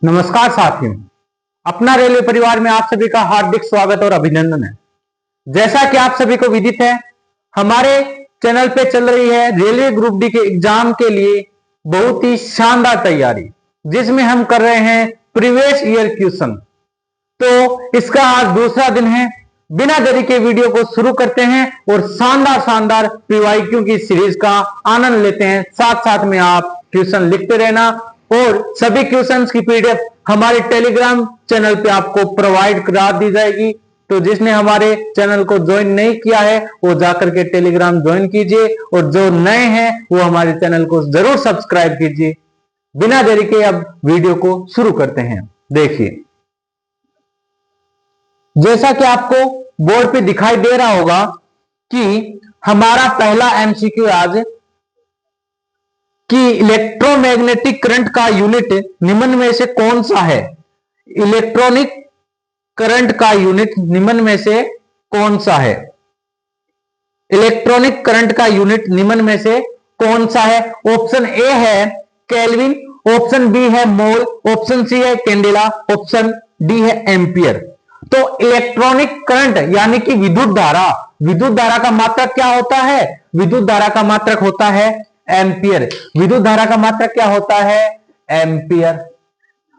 नमस्कार साथियों, अपना रेलवे परिवार में आप सभी का हार्दिक स्वागत और अभिनंदन है। जैसा कि आप सभी को विदित है, हमारे चैनल पे चल रही है रेलवे ग्रुप डी के एग्जाम के लिए बहुत ही शानदार तैयारी, जिसमें हम कर रहे हैं प्रीवियस ईयर क्वेश्चन। तो इसका आज दूसरा दिन है। बिना देरी के वीडियो को शुरू करते हैं और शानदार शानदार पीवाईक्यू की सीरीज का आनंद लेते हैं। साथ साथ में आप क्वेश्चन लिखते रहना और सभी क्वेश्चंस की पीडीएफ हमारे टेलीग्राम चैनल पे आपको प्रोवाइड करा दी जाएगी। तो जिसने हमारे चैनल को ज्वाइन नहीं किया है वो जाकर के टेलीग्राम ज्वाइन कीजिए और जो नए हैं वो हमारे चैनल को जरूर सब्सक्राइब कीजिए। बिना देरी के अब वीडियो को शुरू करते हैं। देखिए, जैसा कि आपको बोर्ड पे दिखाई दे रहा होगा कि हमारा पहला एमसीक्यू आज कि इलेक्ट्रोमैग्नेटिक करंट का यूनिट निम्न में से कौन सा है। इलेक्ट्रॉनिक करंट का यूनिट निम्न में से कौन सा है। इलेक्ट्रॉनिक करंट का यूनिट निम्न में से कौन सा है। ऑप्शन ए है केल्विन, ऑप्शन बी है मोल, ऑप्शन सी है कैंडेला, ऑप्शन डी है एम्पियर। तो इलेक्ट्रॉनिक करंट यानी कि विद्युत धारा का मात्रक क्या होता है। विद्युत धारा का मात्रक होता है एम्पियर। विद्युत धारा का मात्रक क्या होता है, एम्पियर।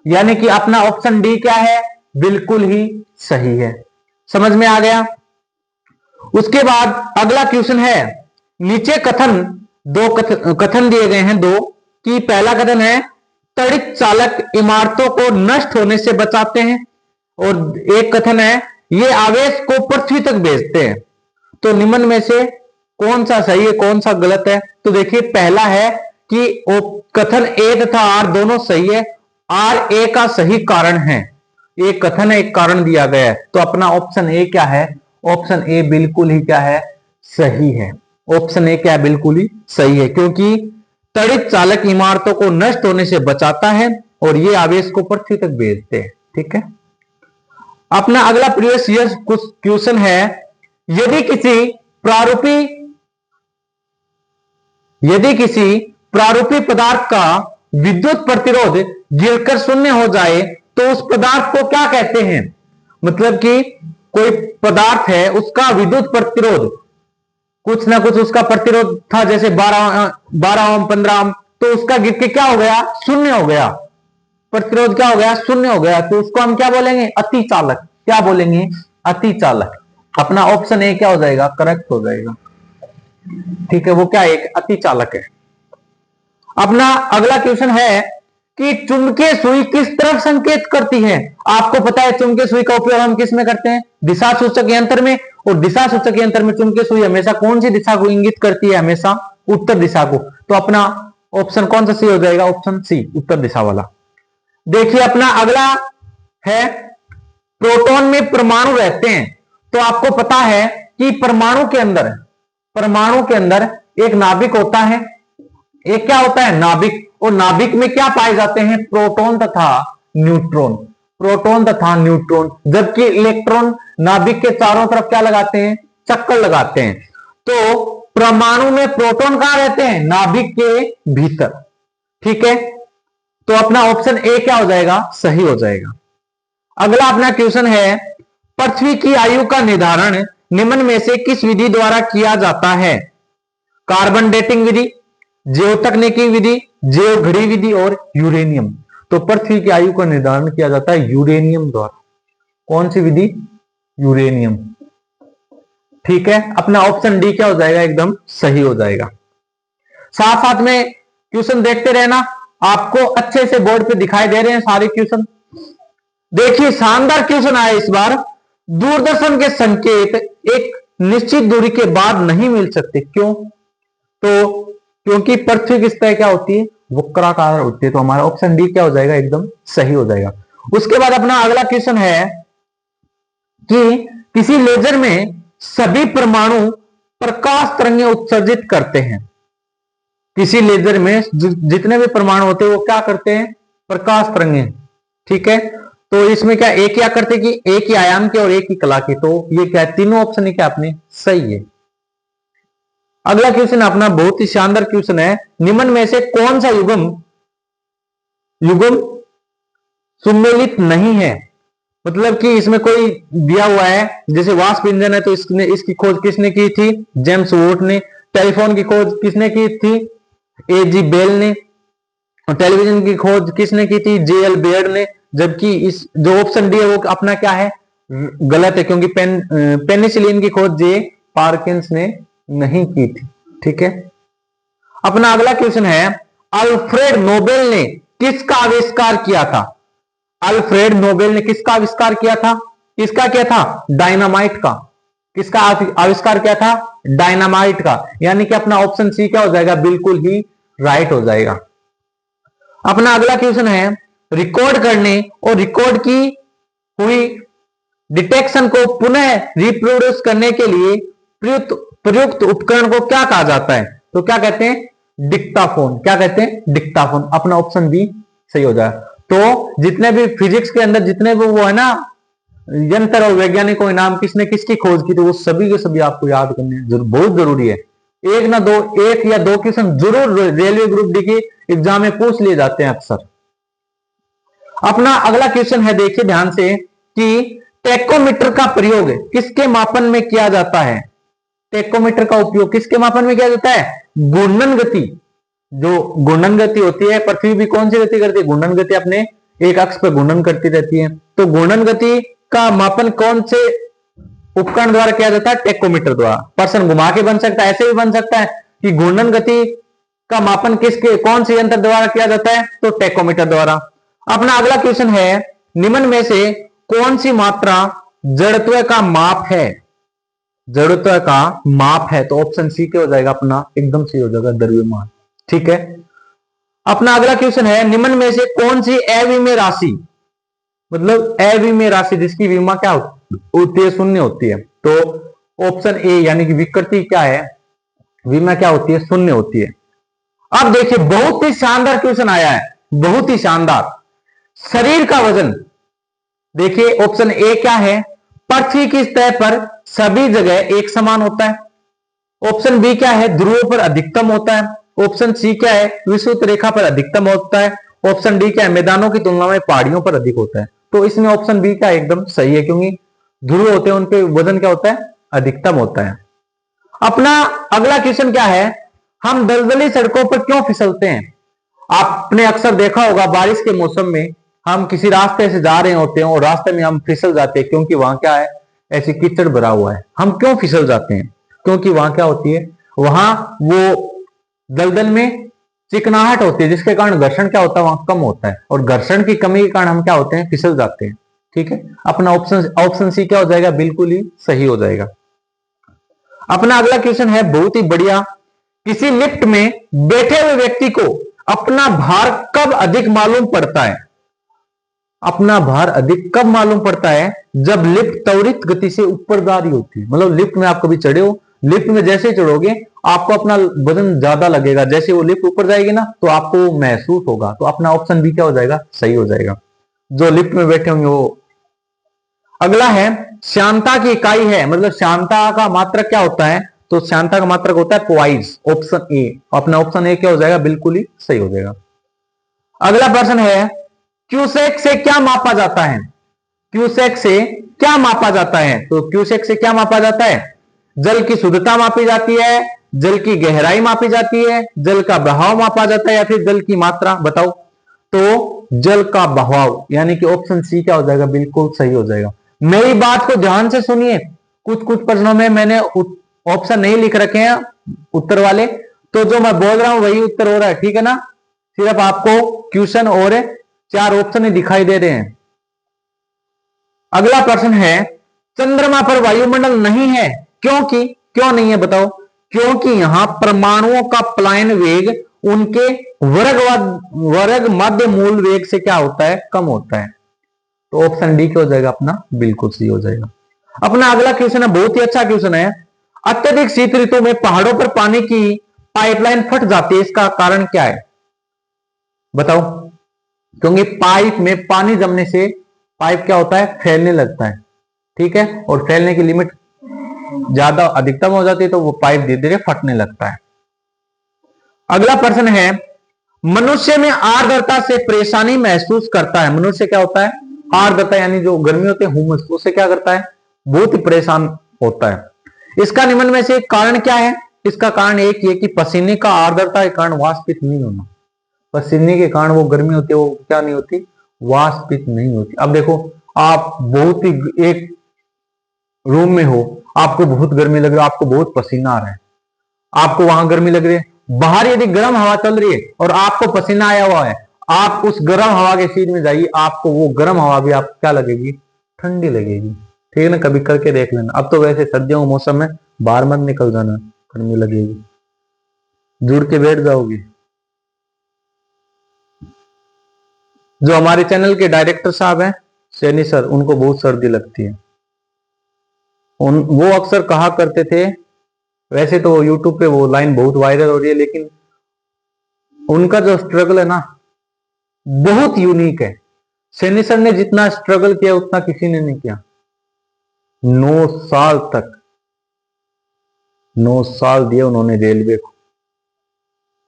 यानी कि अपना ऑप्शन डी क्या है, बिल्कुल ही सही है। समझ में आ गया। उसके बाद अगला क्वेश्चन है, नीचे कथन दिए गए हैं दो, कि पहला कथन है त्वरित चालक इमारतों को नष्ट होने से बचाते हैं और एक कथन है ये आवेश को पृथ्वी तक भेजते हैं। तो निम्न में से कौन सा सही है, कौन सा गलत है। तो देखिए, पहला है कि कथन ए तथा आर दोनों सही है। आर ए का सही कारण है। एक कथन है, एक कारण दिया गया है। तो अपना ऑप्शन ए क्या है, ऑप्शन ए बिल्कुल ही क्या है, सही है। ऑप्शन ए क्या है, बिल्कुल ही सही है, क्योंकि त्वरित चालक इमारतों को नष्ट होने से बचाता है और ये आवेश को पृथ्वी तक भेजते हैं। ठीक है। अपना अगला प्रीवियस ईयर क्वेश्चन है, यदि किसी प्रारूपी पदार्थ का विद्युत प्रतिरोध गिरकर शून्य हो जाए तो उस पदार्थ को क्या कहते हैं। मतलब कि कोई पदार्थ है, उसका विद्युत प्रतिरोध कुछ ना कुछ उसका प्रतिरोध था, जैसे 12 ओम 15 ओम, तो उसका गिर के क्या हो गया, शून्य हो गया। प्रतिरोध क्या हो गया, शून्य हो गया। तो उसको हम क्या बोलेंगे, अति चालक। क्या बोलेंगे, अति चालक। अपना ऑप्शन ए क्या हो जाएगा, करेक्ट हो जाएगा। ठीक है, वो क्या एक अति चालक है। अपना अगला क्वेश्चन है कि चुंबकीय सुई किस तरफ संकेत करती है। आपको पता है चुंबकीय सुई का उपयोग हम किस में करते हैं, दिशा सूचक यंत्र में। और दिशा सूचक यंत्र में चुंबकीय सुई हमेशा कौन सी दिशा को इंगित करती है, हमेशा उत्तर दिशा को। तो अपना ऑप्शन कौन सा सही हो जाएगा, ऑप्शन सी, उत्तर दिशा वाला। देखिए, अपना अगला है प्रोटॉन में परमाणु रहते हैं। तो आपको पता है कि परमाणु के अंदर एक नाभिक होता है। एक क्या होता है, नाभिक। और नाभिक में क्या पाए जाते हैं, प्रोटॉन तथा न्यूट्रॉन। प्रोटॉन तथा न्यूट्रॉन। जबकि इलेक्ट्रॉन नाभिक के चारों तरफ क्या लगाते हैं, चक्कर लगाते हैं। तो परमाणु में प्रोटॉन कहां रहते हैं, नाभिक के भीतर। ठीक है। तो अपना ऑप्शन ए क्या हो जाएगा, सही हो जाएगा। अगला अपना क्वेश्चन है, पृथ्वी की आयु का निर्धारण निम्न में से किस विधि द्वारा किया जाता है। कार्बन डेटिंग विधि, जैव तकनीकी विधि, जैव घड़ी विधि और यूरेनियम। तो पृथ्वी की आयु का निर्धारण किया जाता है यूरेनियम द्वारा। कौन सी विधि, यूरेनियम। ठीक है। अपना ऑप्शन डी क्या हो जाएगा, एकदम सही हो जाएगा। साथ साथ में क्वेश्चन देखते रहना, आपको अच्छे से बोर्ड पे दिखाई दे रहे हैं सारे क्वेश्चन। देखिए, शानदार क्वेश्चन आया इस बार। दूरदर्शन के संकेत एक निश्चित दूरी के बाद नहीं मिल सकते, क्यों। तो क्योंकि पृथ्वी की सतह क्या होती है, वक्राकार होती है। तो हमारा ऑप्शन डी क्या हो जाएगा, एकदम सही हो जाएगा। उसके बाद अपना अगला क्वेश्चन है कि किसी लेजर में सभी परमाणु प्रकाश तरंगें उत्सर्जित करते हैं। किसी लेजर में जितने भी परमाणु होते हैं वो क्या करते हैं, प्रकाश तरंगें। ठीक है। तो इसमें क्या एक क्या करते कि एक ही आयाम के और एक ही कला के। तो ये क्या है, तीनों ऑप्शन क्या अपने सही है। अगला क्वेश्चन अपना बहुत ही शानदार क्वेश्चन है, निम्न में से कौन सा युग्म सुमेलित नहीं है। मतलब कि इसमें कोई दिया हुआ है, जैसे वाष्प इंजन है तो इसकी खोज किसने की थी? जेम्स वॉट ने। टेलीफोन की खोज किसने की थी? ए.जी. बेल ने। और टेलीविजन की खोज किसने की थी? जे.एल. बेयर्ड ने। जबकि इस जो ऑप्शन डी है वो अपना क्या है? गलत है, क्योंकि पेनिसिलिन की खोज जे पार्किंस ने नहीं की थी। ठीक है। अपना अगला क्वेश्चन है, अल्फ्रेड नोबेल ने किसका आविष्कार किया था? अल्फ्रेड नोबेल ने किसका आविष्कार किया था? किसका किया था? डायनामाइट का। किसका आविष्कार किया था? डायनामाइट का। यानी कि अपना ऑप्शन सी क्या हो जाएगा? बिल्कुल ही राइट हो जाएगा। अपना अगला क्वेश्चन है, रिकॉर्ड करने और रिकॉर्ड की हुई डिटेक्शन को पुनः रिप्रोड्यूस करने के लिए प्रयुक्त उपकरण को क्या कहा जाता है? तो क्या कहते हैं? डिक्टाफोन। क्या कहते हैं? डिक्टाफोन। अपना ऑप्शन बी सही हो जाएगा। तो जितने भी फिजिक्स के अंदर जितने भी वो है ना यंत्र और वैज्ञानिकों के नाम किसने किसकी खोज की, तो वो सभी के सभी आपको याद करने बहुत जरूरी है। एक या दो क्वेश्चन जरूर रेलवे ग्रुप डी के एग्जाम में पूछ लिए जाते हैं अक्सर। अपना अगला क्वेश्चन है, देखिए ध्यान से, कि टेकोमीटर का प्रयोग किसके मापन में किया जाता है? टेकोमीटर का उपयोग किसके मापन में किया जाता है? घूर्णन गति। जो घूर्णन गति होती है, पृथ्वी भी कौन सी गति करती है? घूर्णन गति अपने एक अक्ष पर घूर्णन करती रहती है। तो घूर्णन गति का मापन कौन से उपकरण द्वारा किया जाता है? टेकोमीटर द्वारा। पर्सन घुमा के बन सकता है, ऐसे भी बन सकता है कि घूर्णन गति का मापन किसके कौन से यंत्र द्वारा किया जाता है? तो टेकोमीटर द्वारा। अपना अगला क्वेश्चन है, निम्न में से कौन सी मात्रा जड़त्व का माप है? जड़त्व का माप है, तो ऑप्शन सी क्या हो जाएगा? अपना एकदम सही हो जाएगा, द्रव्यमान। ठीक है। अपना अगला क्वेश्चन है, निम्न में से कौन सी अविमेय राशि, मतलब अविमेय राशि जिसकी विमा क्या होती है? शून्य होती है। तो ऑप्शन ए यानी कि विकृति क्या है? विमा क्या होती है? शून्य होती है। अब देखिए बहुत ही शानदार क्वेश्चन आया है, बहुत ही शानदार। शरीर का वजन, देखिए ऑप्शन ए क्या है? पृथ्वी की सतह पर सभी जगह एक समान होता है। ऑप्शन बी क्या है? ध्रुवों पर अधिकतम होता है। ऑप्शन सी क्या है? विषुवत रेखा पर अधिकतम होता है। ऑप्शन डी क्या है? मैदानों की तुलना में पहाड़ियों पर अधिक होता है। तो इसमें ऑप्शन बी क्या एकदम सही है, क्योंकि ध्रुव होते हैं उनके वजन क्या होता है? अधिकतम होता है। अपना अगला क्वेश्चन क्या है, हम दलदली सड़कों पर क्यों फिसलते हैं? आपने अक्सर देखा होगा बारिश के मौसम में हम किसी रास्ते से जा रहे होते हैं और रास्ते में हम फिसल जाते हैं, क्योंकि वहां क्या है? ऐसी कीचड़ भरा हुआ है। हम क्यों फिसल जाते हैं? क्योंकि वहां क्या होती है? वहां वो दलदल में चिकनाहट होती है, जिसके कारण घर्षण क्या होता है? वहां कम होता है, और घर्षण की कमी के कारण हम क्या होते हैं? फिसल जाते हैं। ठीक है। अपना ऑप्शन सी क्या हो जाएगा? बिल्कुल ही सही हो जाएगा। अपना अगला क्वेश्चन है बहुत ही बढ़िया, किसी लिफ्ट में बैठे हुए व्यक्ति को अपना भार कब अधिक मालूम पड़ता है? अपना भार अधिक कब मालूम पड़ता है? जब लिफ्ट त्वरित गति से ऊपर जा रही होती है। मतलब लिफ्ट में आप कभी चढ़े हो, लिफ्ट में जैसे ही चढ़ोगे आपको अपना वजन ज्यादा लगेगा, जैसे वो लिफ्ट ऊपर जाएगी ना तो आपको महसूस होगा। तो अपना ऑप्शन बी क्या हो जाएगा? सही हो जाएगा, जो लिफ्ट में बैठे होंगे वो। अगला है, श्यानता की इकाई है, मतलब श्यानता का मात्रक क्या होता है? तो श्यानता का मात्रक होता है क्वाइस। ऑप्शन ए, अपना ऑप्शन ए क्या हो जाएगा? बिल्कुल ही सही हो जाएगा। अगला प्रश्न है, क्यूसेक से क्या मापा जाता है? क्यूसेक से क्या मापा जाता है? तो क्यूसेक से क्या मापा जाता है? जल की शुद्धता मापी जाती है, जल की गहराई मापी जाती है, जल का बहाव मापा जाता है, या फिर जल की मात्रा? बताओ। तो जल का बहाव, यानी कि ऑप्शन सी क्या हो जाएगा? बिल्कुल सही हो जाएगा। मेरी बात को ध्यान से सुनिए, कुछ कुछ प्रश्नों में मैंने ऑप्शन नहीं लिख रखे हैं उत्तर वाले, तो जो मैं बोल रहा हूं वही उत्तर हो रहा है। ठीक है ना? सिर्फ आपको क्वेश्चन और 4 ऑप्शन ही दिखाई दे रहे हैं। अगला प्रश्न है, चंद्रमा पर वायुमंडल नहीं है, क्योंकि क्यों नहीं है? बताओ। क्योंकि यहां परमाणुओं का पलायन वेग उनके वर्ग मध्य मूल वेग से क्या होता है? कम होता है। तो ऑप्शन डी क्या हो जाएगा? अपना बिल्कुल सही हो जाएगा। अपना अगला क्वेश्चन है बहुत ही अच्छा क्वेश्चन है, अत्यधिक शीत ऋतु में पहाड़ों पर पानी की पाइपलाइन फट जाती है, इसका कारण क्या है? बताओ। क्योंकि पाइप में पानी जमने से पाइप क्या होता है? फैलने लगता है। ठीक है। और फैलने की लिमिट ज्यादा अधिकतम हो जाती है तो वो पाइप धीरे धीरे फटने लगता है। अगला प्रश्न है, मनुष्य में आर्द्रता से परेशानी महसूस करता है। मनुष्य क्या होता है? आर्द्रता यानी जो गर्मी होती है, हुमस, उससे क्या करता है? बहुत ही परेशान होता है। इसका निम्न में से कारण क्या है? इसका कारण एक ही है कि पसीने का आर्द्रता के कारण वाष्पित नहीं होना। पसीने के कारण वो गर्मी होती है, वो क्या नहीं होती? वाष्पित नहीं होती। अब देखो, आप बहुत ही एक रूम में हो, आपको बहुत गर्मी लग रही है, आपको बहुत पसीना आ रहा है, आपको वहां गर्मी लग रही है, बाहर यदि गर्म हवा चल रही है और आपको पसीना आया हुआ है, आप उस गर्म हवा के सीध में जाइए, आपको वो गर्म हवा भी आपको क्या लगेगी? ठंडी लगेगी। ठीक है ना? कभी करके देख लेना। अब तो वैसे सर्दियों के मौसम में बाहर मत निकल जाना, गर्मी लगेगी, जुड़ के बैठ जाओगी। जो हमारे चैनल के डायरेक्टर साहब हैं, सैनी सर, उनको बहुत सर्दी लगती है। वो अक्सर कहा करते थे, वैसे तो यूट्यूब पे वो लाइन बहुत वायरल हो रही है, लेकिन उनका जो स्ट्रगल है ना, बहुत यूनिक है। सैनी सर ने जितना स्ट्रगल किया उतना किसी ने नहीं किया। 9 साल तक, 9 साल दिए उन्होंने रेलवे को।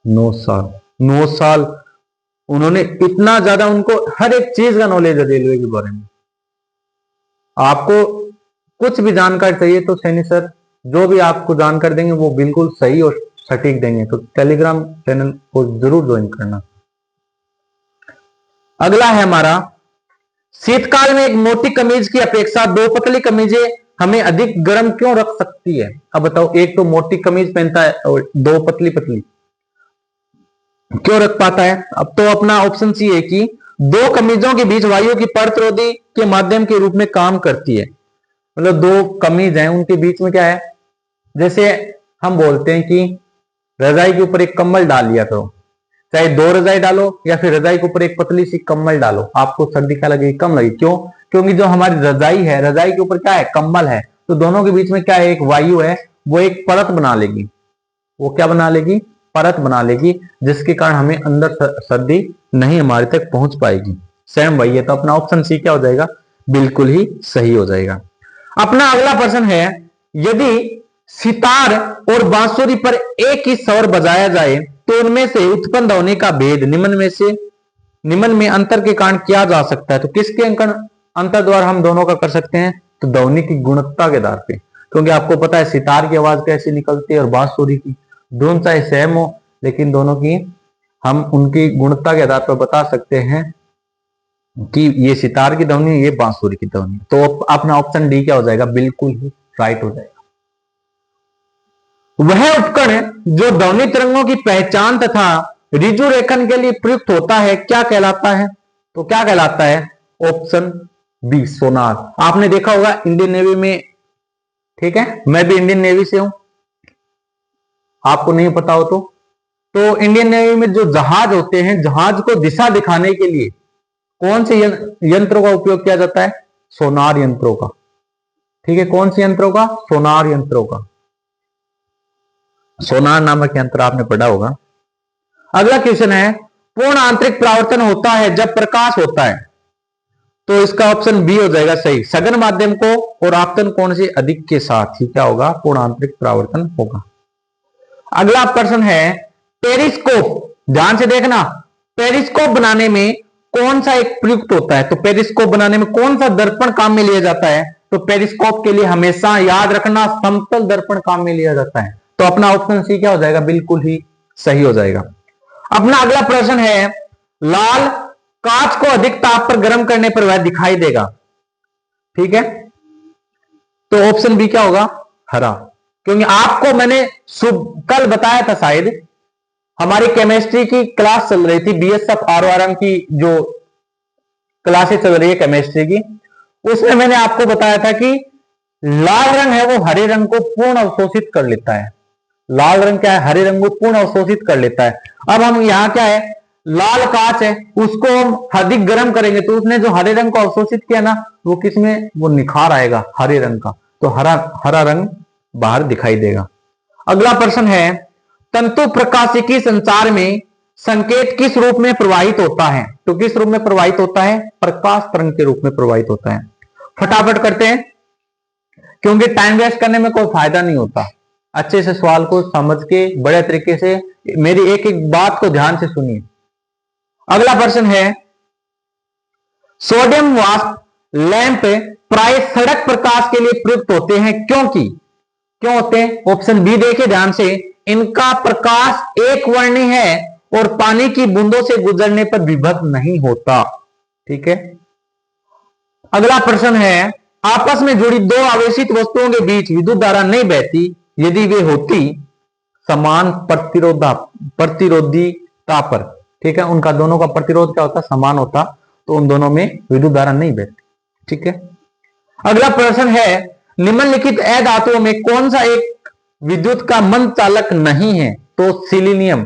9 साल उन्होंने, इतना ज्यादा उनको हर एक चीज का नॉलेज है रेलवे के बारे में। आपको कुछ भी जानकारी चाहिए तो सैनी सर जो भी आपको जानकारी देंगे वो बिल्कुल सही और सटीक देंगे। तो टेलीग्राम चैनल को जरूर ज्वाइन करना। अगला है हमारा, शीतकाल में एक मोटी कमीज की अपेक्षा 2 पतली कमीजें हमें अधिक गर्म क्यों रख सकती है? अब बताओ, एक तो मोटी कमीज पहनता है और 2 पतली पतली क्यों रख पाता है? अब तो अपना ऑप्शन सी है कि 2 कमीजों के बीच वायु की प्रतिरोधी के माध्यम के रूप में काम करती है। मतलब 2 कमीज हैं, उनके बीच में क्या है? जैसे हम बोलते हैं कि रजाई के ऊपर एक कंबल डाल लिया करो, चाहे 2 रजाई डालो या फिर रजाई के ऊपर एक पतली सी कंबल डालो, आपको सर्दी क्या लगेगी? कम लगेगी। क्यों? क्योंकि जो हमारी रजाई है, रजाई के ऊपर क्या है? कंबल है। तो दोनों के बीच में क्या है? एक वायु है, वो एक परत बना लेगी। वो क्या बना लेगी? परत बना लेगी, जिसके कारण हमें अंदर सर्दी नहीं हमारे तक पहुंच पाएगी। सेम वही है। तो अपना ऑप्शन सी क्या हो जाएगा? बिल्कुल ही सही हो जाएगा। अपना अगला प्रश्न है, यदि सितार और बांसुरी पर एक ही स्वर बजाया जाए तो उनमें से उत्पन्न ध्वनि का भेद निम्न में अंतर के कारण किया जा सकता है। तो किसके अंतर द्वारा हम दोनों का कर सकते हैं? तो ध्वनि की गुणवत्ता के आधार पे। क्योंकि आपको पता है सितार की आवाज कैसे निकलती है और बांसुरी की, दोनों चाहे सेम हो, लेकिन दोनों की हम उनकी गुणवत्ता के आधार पर बता सकते हैं कि ये सितार की ध्वनि, ये बांसुरी की ध्वनि। तो अपना ऑप्शन डी क्या हो जाएगा? बिल्कुल ही राइट हो जाएगा। वह उपकरण जो ध्वनि तरंगों की पहचान तथा रिजु रेखन के लिए प्रयुक्त होता है क्या कहलाता है? तो क्या कहलाता है? ऑप्शन बी, सोनार। आपने देखा होगा इंडियन नेवी में, ठीक है, मैं भी इंडियन नेवी से हूं, आपको नहीं पता हो तो इंडियन नेवी में जो जहाज होते हैं, जहाज को दिशा दिखाने के लिए कौन से यंत्रों का उपयोग किया जाता है? सोनार यंत्रों का। ठीक है, कौन से यंत्रों का? सोनार यंत्रों का। सोनार नामक यंत्र आपने पढ़ा होगा। अगला क्वेश्चन है, पूर्ण आंतरिक परावर्तन होता है जब प्रकाश होता है। तो इसका ऑप्शन बी हो जाएगा सही। सघन माध्यम को और आपतन कोण से अधिक के साथ ही क्या होगा? पूर्ण आंतरिक परावर्तन होगा। अगला प्रश्न है, पेरिस्कोप। ध्यान से देखना, पेरिस्कोप बनाने में कौन सा एक प्रयुक्त होता है? तो पेरिस्कोप बनाने में कौन सा दर्पण काम में लिया जाता है? तो पेरिस्कोप के लिए हमेशा याद रखना, समतल दर्पण काम में लिया जाता है। तो अपना ऑप्शन सी क्या हो जाएगा? बिल्कुल ही सही हो जाएगा। अपना अगला प्रश्न है, लाल कांच को अधिक ताप पर गर्म करने पर वह दिखाई देगा। ठीक है, तो ऑप्शन बी क्या होगा? हरा। क्योंकि आपको मैंने कल बताया था, शायद हमारी केमिस्ट्री की क्लास चल रही थी, बीएसएफ आरओआरएम की जो क्लासेस चल रही है केमिस्ट्री की, उसमें मैंने आपको बताया था कि लाल रंग है वो हरे रंग को पूर्ण अवशोषित कर लेता है। लाल रंग क्या है? हरे रंग को पूर्ण अवशोषित कर लेता है। अब हम यहां क्या है, लाल कांच है, उसको हम अधिक गर्म करेंगे तो उसने जो हरे रंग को अवशोषित किया ना, वो किसमें? वो निखार आएगा हरे रंग का, तो हरा रंग बाहर दिखाई देगा। अगला प्रश्न है, तंतु प्रकाशिकी संचार में संकेत किस रूप में प्रवाहित होता है? तो किस रूप में प्रवाहित होता है? प्रकाश तरंग के रूप में प्रवाहित होता है। फटाफट करते हैं, क्योंकि टाइम वेस्ट करने में कोई फायदा नहीं होता। अच्छे से सवाल को समझ के बड़े तरीके से मेरी एक एक बात को ध्यान से सुनिए। अगला प्रश्न है, सोडियम वास्प लैंप प्राय सड़क प्रकाश के लिए प्रयुक्त होते हैं, क्यों होते हैं? ऑप्शन बी देखिए ध्यान से, इनका प्रकाश एक वर्णी है और पानी की बूंदों से गुजरने पर विभक्त नहीं होता। ठीक है। अगला प्रश्न है, आपस में जुड़ी दो आवेशित वस्तुओं के बीच विद्युत धारा नहीं बहती यदि वे होती समान प्रतिरोधिता पर। ठीक है, उनका दोनों का प्रतिरोध क्या होता? समान होता, तो उन दोनों में विद्युत धारा नहीं बहती। ठीक है। अगला प्रश्न है, निम्नलिखित अधातुओं में कौन सा एक विद्युत का मंद चालक नहीं है? तो सिलीनियम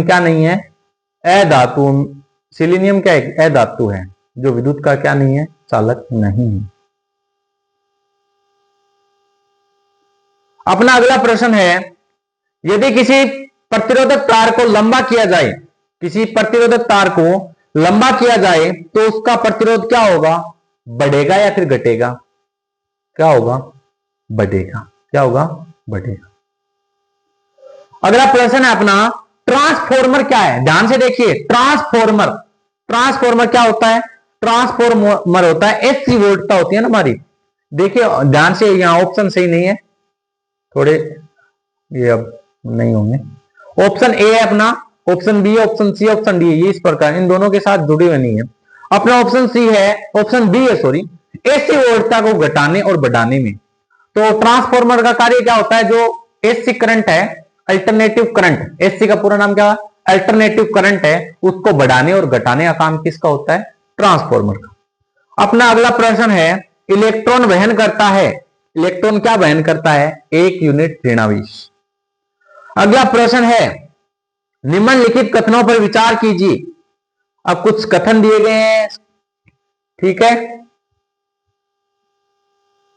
क्या नहीं है? अधातु। सिलीनियम क्या एक अधातु है जो विद्युत का क्या नहीं है? चालक नहीं है। अपना अगला प्रश्न है, यदि किसी प्रतिरोधक तार को लंबा किया जाए, किसी प्रतिरोधक तार को लंबा किया जाए तो उसका प्रतिरोध क्या होगा? बढ़ेगा या फिर घटेगा? क्या होगा? बढ़ेगा। क्या होगा? बढ़ेगा। अगला प्रश्न है अपना, ट्रांसफॉर्मर क्या है? ध्यान से देखिए, ट्रांसफॉर्मर क्या होता है? ट्रांसफॉर्मर होता है एसी वोल्टता होती है ना हमारी। देखिए ध्यान से, यहां ऑप्शन सही नहीं है, थोड़े ये अब नहीं होंगे। ऑप्शन ए है अपना, option B, option C, option D, ये इस प्रकार इन दोनों के साथ जुड़े हुए नहीं है। अपना ऑप्शन सी है, ऑप्शन बी है सॉरी, एसी वोल्टता को घटाने और बढ़ाने में। तो ट्रांसफॉर्मर का कार्य क्या होता है? जो एसी करंट है, अल्टरनेटिव करंट, एसी का पूरा नाम क्या है? अल्टरनेटिव करंट है, उसको बढ़ाने और घटाने का काम किसका होता है? ट्रांसफॉर्मर का। अपना अगला प्रश्न है, इलेक्ट्रॉन वहन करता है, इलेक्ट्रॉन क्या वहन करता है? 1 यूनिट ऋणावेश। अगला प्रश्न है, निम्नलिखित कथनों पर विचार कीजिए। अब कुछ कथन दिए गए हैं। ठीक है,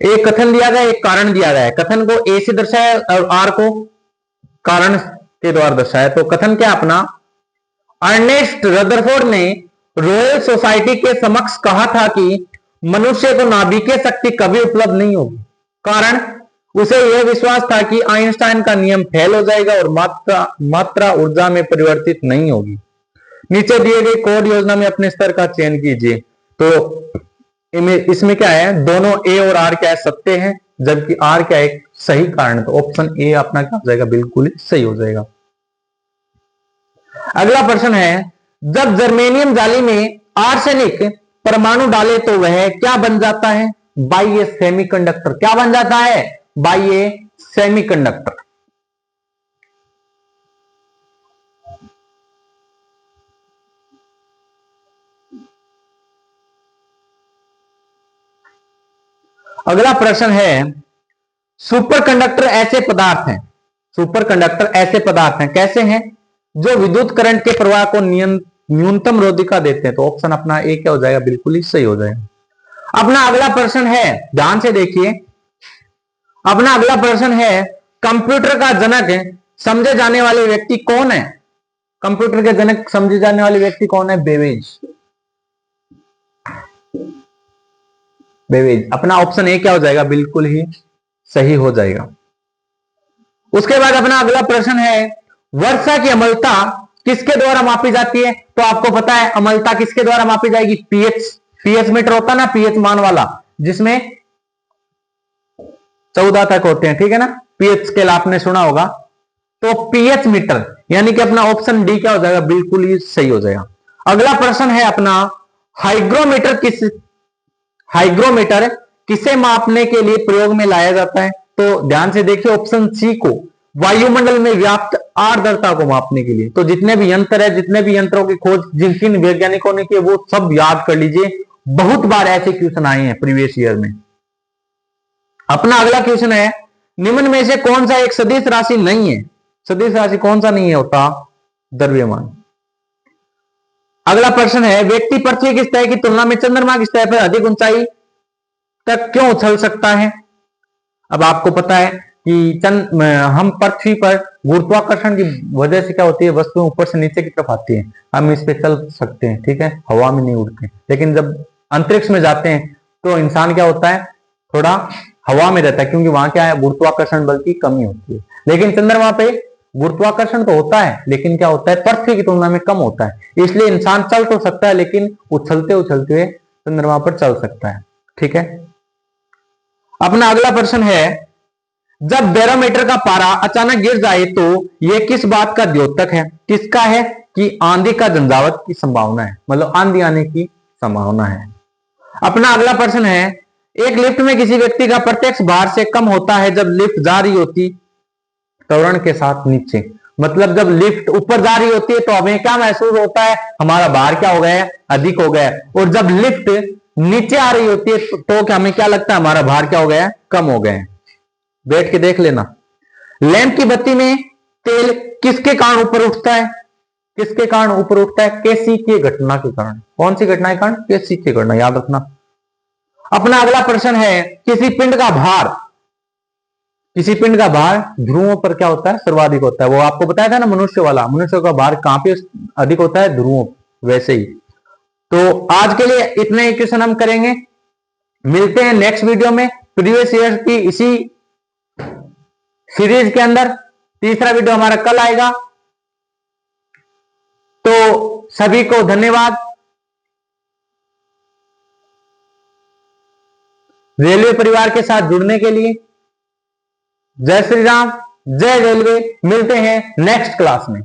एक कथन दिया गया, एक कारण दिया गया है। कथन को ए से दर्शाया और आर को कारण के द्वारा दर्शाया। तो कथन क्या अपना, अर्नेस्ट रदरफोर्ड ने रॉयल सोसाइटी के समक्ष कहा था कि मनुष्य को नाभिकीय शक्ति कभी उपलब्ध नहीं होगी। कारण, उसे यह विश्वास था कि आइंस्टाइन का नियम फेल हो जाएगा और मात्रा ऊर्जा में परिवर्तित नहीं होगी। नीचे दिए गए कोड योजना में अपने स्तर का चयन कीजिए। तो इसमें क्या है? दोनों ए और आर क्या है? सत्य है, जबकि आर क्या है? सही कारण। तो ऑप्शन ए अपना क्या हो जाएगा? बिल्कुल सही हो जाएगा। अगला प्रश्न है, जब जर्मेनियम जाली में आर्सेनिक परमाणु डाले तो वह क्या बन जाता है? बाह्य सेमीकंडक्टर। क्या बन जाता है? बाह्य सेमीकंडक्टर। अगला प्रश्न है, सुपरकंडक्टर ऐसे पदार्थ हैं, सुपरकंडक्टर ऐसे पदार्थ हैं, कैसे हैं? जो विद्युत करंट के प्रवाह को न्यूनतम रोधिका देते हैं। तो ऑप्शन अपना ए क्या हो जाएगा? बिल्कुल ही सही हो जाएगा। अपना अगला प्रश्न है, ध्यान से देखिए, अपना अगला प्रश्न है, कंप्यूटर का जनक समझे जाने वाले व्यक्ति कौन है? कंप्यूटर के जनक समझे जाने वाले व्यक्ति कौन है? बेबेज। बेबेज। अपना ऑप्शन ए क्या हो जाएगा? बिल्कुल ही सही हो जाएगा। उसके बाद अपना अगला प्रश्न है, वर्षा की अम्लता किसके द्वारा मापी जाती है? तो आपको पता है अम्लता किसके द्वारा मापी जाएगी? पीएच मीटर होता है ना, पीएच मान वाला, जिसमें 14 तक होते हैं। ठीक है ना, पीएच स्केल आपने सुना होगा। तो पीएच मीटर, यानी कि अपना ऑप्शन डी क्या हो जाएगा? बिल्कुल ही सही हो जाएगा। अगला प्रश्न है अपना, हाइग्रोमीटर किसे मापने के लिए प्रयोग में लाया जाता है? तो ध्यान से देखिए, ऑप्शन सी को वायुमंडल में व्याप्त आर्द्रता को मापने के लिए। तो जितने भी यंत्र है, जितने भी यंत्रों की खोज जिन वैज्ञानिकों ने की, वो सब याद कर लीजिए, बहुत बार ऐसे क्वेश्चन आए हैं प्रीवियस ईयर में। अपना अगला क्वेश्चन है, निम्न में से कौन सा एक सदिश राशि नहीं है? सदिश राशि कौन सा नहीं है होता? द्रव्यमान। अगला प्रश्न है, व्यक्ति पृथ्वी की सतह की तुलना में चंद्रमा की सतह पर अधिक ऊंचाई तक क्यों उछल सकता है? अब आपको पता है कि हम पृथ्वी पर गुरुत्वाकर्षण की वजह से क्या होती है, वस्तुएं ऊपर से नीचे की तरफ आती हैं, हम इस पे चल सकते हैं। ठीक है, हवा में नहीं उड़ते। लेकिन जब अंतरिक्ष में जाते हैं तो इंसान क्या होता है? थोड़ा हवा में रहता है, क्योंकि वहां क्या है? गुरुत्वाकर्षण बल की कमी होती है। लेकिन चंद्रमा पे गुरुत्वाकर्षण तो होता है, लेकिन क्या होता है, पृथ्वी की तुलना में कम होता है। इसलिए इंसान चल तो सकता है, लेकिन उछलते उछलते हुए चंद्रमा पर चल सकता है। ठीक है। अपना अगला प्रश्न है, जब बैरोमीटर का पारा अचानक गिर जाए तो यह किस बात का द्योतक है? किसका है? कि आंधी का झंझावात की संभावना है, मतलब आंधी आने की संभावना है। अपना अगला प्रश्न है, एक लिफ्ट में किसी व्यक्ति का प्रत्यक्ष भार से कम होता है जब लिफ्ट जा रही होती त्वरण के साथ नीचे। मतलब जब लिफ्ट ऊपर जा रही होती है तो हमें क्या महसूस होता है, हमारा भार क्या हो गया है, अधिक हो गया है। और जब लिफ्ट नीचे आ रही होती है तो हमें क्या लगता है, हमारा भार क्या हो गया है, कम हो गया है। बैठ के देख लेना। लैंप की बत्ती में तेल किसके कारण ऊपर उठता है? किसके कारण ऊपर उठता है? केसी की घटना के कारण। कौन सी घटना के कारण? केसी की घटना, याद रखना। अपना अगला प्रश्न है, किसी पिंड का भार ध्रुवों पर क्या होता है, सर्वाधिक होता है। वो आपको बताया था ना मनुष्य वाला, मनुष्य का भार कहां पे अधिक होता है? ध्रुवों। वैसे ही तो आज के लिए इतने ही क्वेश्चन हम करेंगे। मिलते हैं नेक्स्ट वीडियो में प्रीवियस ईयर की इसी सीरीज के अंदर। तीसरा वीडियो हमारा कल आएगा। तो सभी को धन्यवाद। रेलवे परिवार के साथ जुड़ने के लिए। जय श्री राम, जय रेलवे। मिलते हैं नेक्स्ट क्लास में।